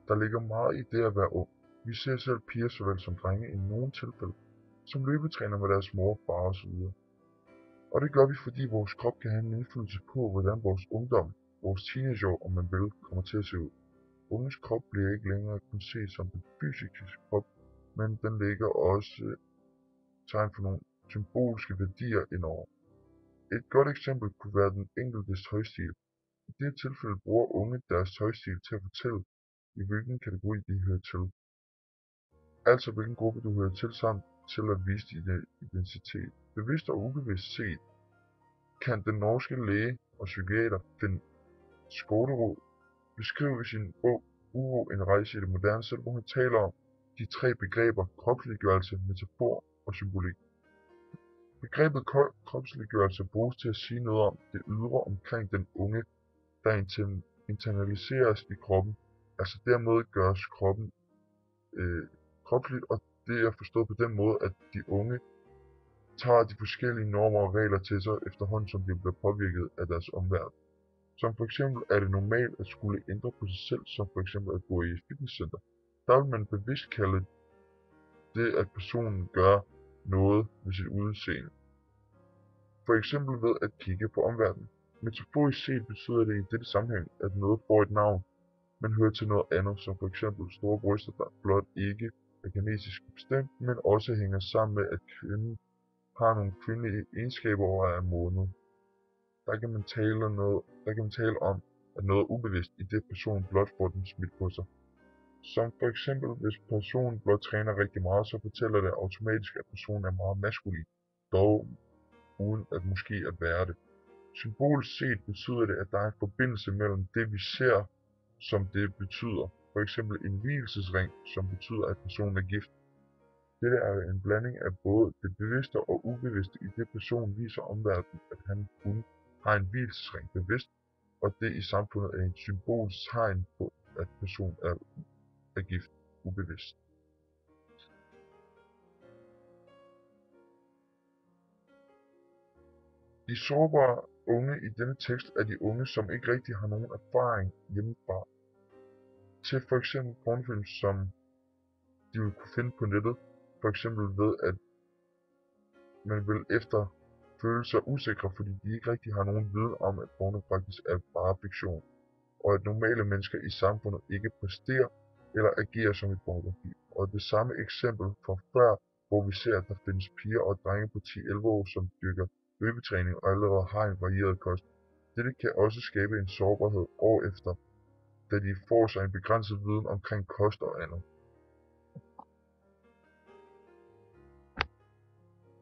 Der ligger meget i det at være ung. Vi ser selv piger såvel som drenge i nogle tilfælde, som løbetræner med deres mor, far osv. Og det gør vi, fordi vores krop kan have en indflydelse på, hvordan vores ungdom, vores teenageår, om man vil, kommer til at se ud. Unges krop bliver ikke længere kun set som den fysiske krop, men den lægger også tegn for nogle symbolske værdier indover. Et godt eksempel kunne være den enkeltes tøjstil. I det tilfælde bruger unge deres tøjstil til at fortælle, i hvilken kategori de hører til. Altså hvilken gruppe du hører til samt til at vise din identitet. Bevidst og ubevidst set kan den norske læge og psykiater Finn Skålerud beskrive i sin bog Uro, en rejse i det moderne selv, hvor han taler om de tre begreber kropsliggørelse, metafor og symbolik. Begrebet kropsliggørelse bruges til at sige noget om det ydre omkring den unge, der internaliseres i kroppen, altså dermed gøres kroppen kropsligt, og det er forstået på den måde, at de unge tager de forskellige normer og regler til sig efterhånden, som de bliver påvirket af deres omverden. Som for eksempel er det normalt at skulle ændre på sig selv, som for eksempel at gå i et fitnesscenter. Der vil man bevidst kalde det, at personen gør noget ved sit udseende. For eksempel ved at kigge på omverdenen. Metaforisk set betyder det i dette sammenhæng, at noget får et navn, men hører til noget andet, som for eksempel store bryster, der blot ikke er genetisk bestemt, men også hænger sammen med, at kvinden har nogle kvindelige egenskaber og er modnet. Der kan man tale om, at noget er ubevidst, i det personen blot får den smidt på sig. Som for eksempel, hvis personen blot træner rigtig meget, så fortæller det automatisk, at personen er meget maskulin, dog uden at måske at være det. Symbolisk set betyder det, at der er en forbindelse mellem det, vi ser, som det betyder. For eksempel en vielsesring, som betyder, at personen er gift. Dette er en blanding af både det bevidste og ubevidste, i det personen viser omverdenen, at hun har en vielsesring bevidst, og det i samfundet er et symbolsk tegn på, at personen er gift ubevidst. De sårbare unge i denne tekst er de unge, som ikke rigtig har nogen erfaring hjemmefra. Til for eksempel pornofilm, som de vil kunne finde på nettet, for eksempel ved at man vil efter føle sig usikre, fordi de ikke rigtig har nogen viden om, at porno faktisk er bare fiktion, og at normale mennesker i samfundet ikke præsterer eller agerer som et pornografi. Og det samme eksempel fra før, hvor vi ser, at der findes piger og drenge på 10-11 år, som dyrker løbetræning og allerede har en varieret kost. Dette kan også skabe en sårbarhed år efter, da de får sig en begrænset viden omkring kost og andet.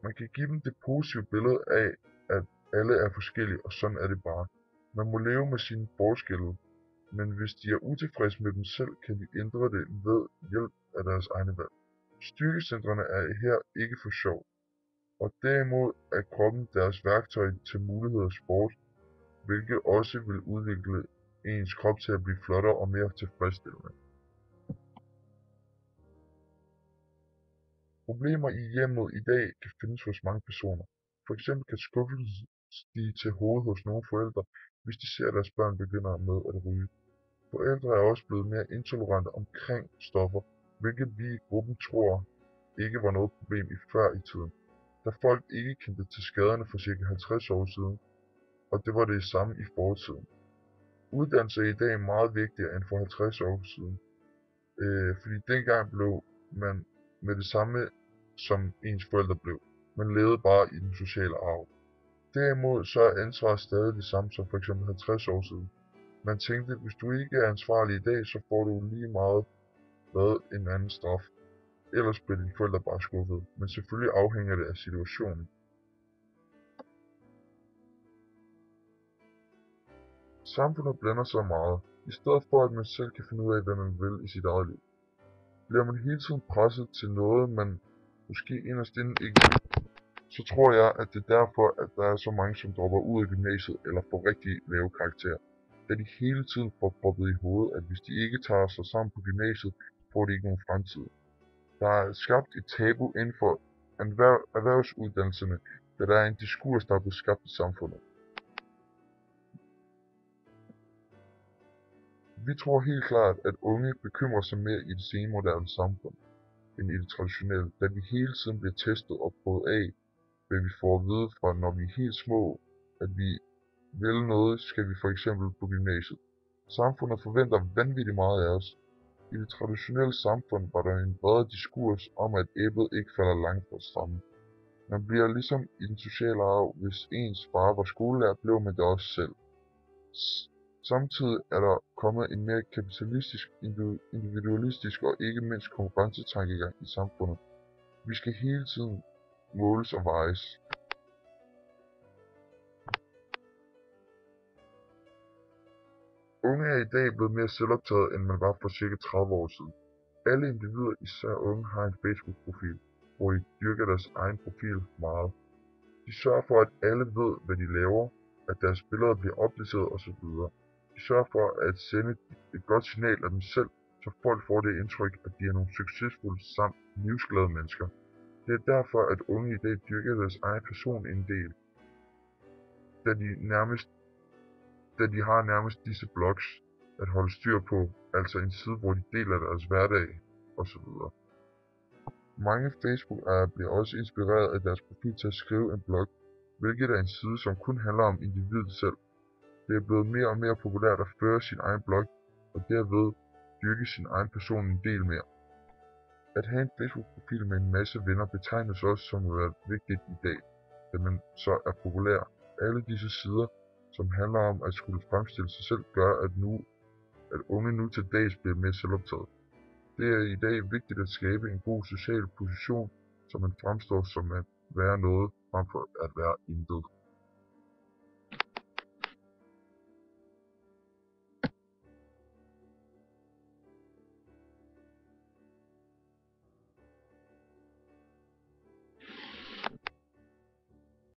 Man kan give dem det positive billede af, at alle er forskellige, og sådan er det bare. Man må leve med sine forskelle, men hvis de er utilfredse med dem selv, kan de ændre det ved hjælp af deres egne valg. Styrkecentrene er her ikke for sjov, og derimod er kroppen deres værktøj til muligheder og sport, hvilket også vil udvikle ens krop til at blive flottere og mere tilfredsstillende. Problemer i hjemmet i dag kan findes hos mange personer. For eksempel kan skuffelsen stige til hovedet hos nogle forældre, hvis de ser, at deres børn begynder med at ryge. Forældre er også blevet mere intolerante omkring stoffer, hvilket vi i gruppen tror ikke var noget problem i før i tiden, da folk ikke kendte til skaderne for ca. 50 år siden, og det var det samme i fortiden. Uddannelse er i dag meget vigtigere end for 50 år siden, fordi dengang blev man med det samme som ens forældre blev. Man levede bare i den sociale arv. Derimod så er ansvaret stadig det samme som for eksempel 50 år siden. Man tænkte, hvis du ikke er ansvarlig i dag, så får du lige meget en anden straf. Ellers bliver dine forældre bare skuffet, men selvfølgelig afhænger det af situationen. Samfundet blander sig meget, i stedet for at man selv kan finde ud af, hvad man vil i sit eget liv. Bliver man hele tiden presset til noget, man måske inderst inde ikke vil, så tror jeg, at det er derfor, at der er så mange, som dropper ud af gymnasiet eller får rigtig lave karakterer. Da de hele tiden får proppet i hovedet, at hvis de ikke tager sig sammen på gymnasiet, får de ikke nogen fremtid. Der er skabt et tabu inden for erhvervsuddannelserne, da der er en diskurs, der er blevet skabt i samfundet. Vi tror helt klart, at unge bekymrer sig mere i det senmoderne samfund end i det traditionelle, da vi hele tiden bliver testet og prøvet af, hvad vi får at vide fra når vi er helt små, at vi vil noget, skal vi for eksempel på gymnasiet. Samfundet forventer vanvittigt meget af os. I det traditionelle samfund var der en bredere diskurs om, at æblet ikke falder langt fra stammen. Man bliver ligesom i den sociale arv, hvis ens far var skolelærer, blev man det også selv. Samtidig er der kommet en mere kapitalistisk, individualistisk og ikke mindst konkurrencetankegang i samfundet. Vi skal hele tiden måles og vejes. Unge er i dag blevet mere selvoptaget, end man var for ca. 30 år siden. Alle individer, især unge, har en Facebook-profil, hvor de dyrker deres egen profil meget. De sørger for, at alle ved, hvad de laver, at deres billeder bliver opdateret osv. De sørger for at sende et godt signal af dem selv, så folk får det indtryk, at de er nogle succesfulde samt livsglade mennesker. Det er derfor, at unge i dag dyrker deres egen person en del, da de har nærmest disse blogs at holde styr på, altså en side, hvor de deler deres hverdag osv. Mange Facebook-ejere bliver også inspireret af deres profil til at skrive en blog, hvilket er en side, som kun handler om individet selv. Det er blevet mere og mere populært at føre sin egen blog, og derved dyrke sin egen person en del mere. At have en Facebook-profil med en masse venner betegnes også som at være vigtigt i dag, da man så er populær. Alle disse sider, som handler om at skulle fremstille sig selv, gør, at unge nu til dags bliver mere selvoptaget. Det er i dag vigtigt at skabe en god social position, så man fremstår som at være noget, frem for at være intet.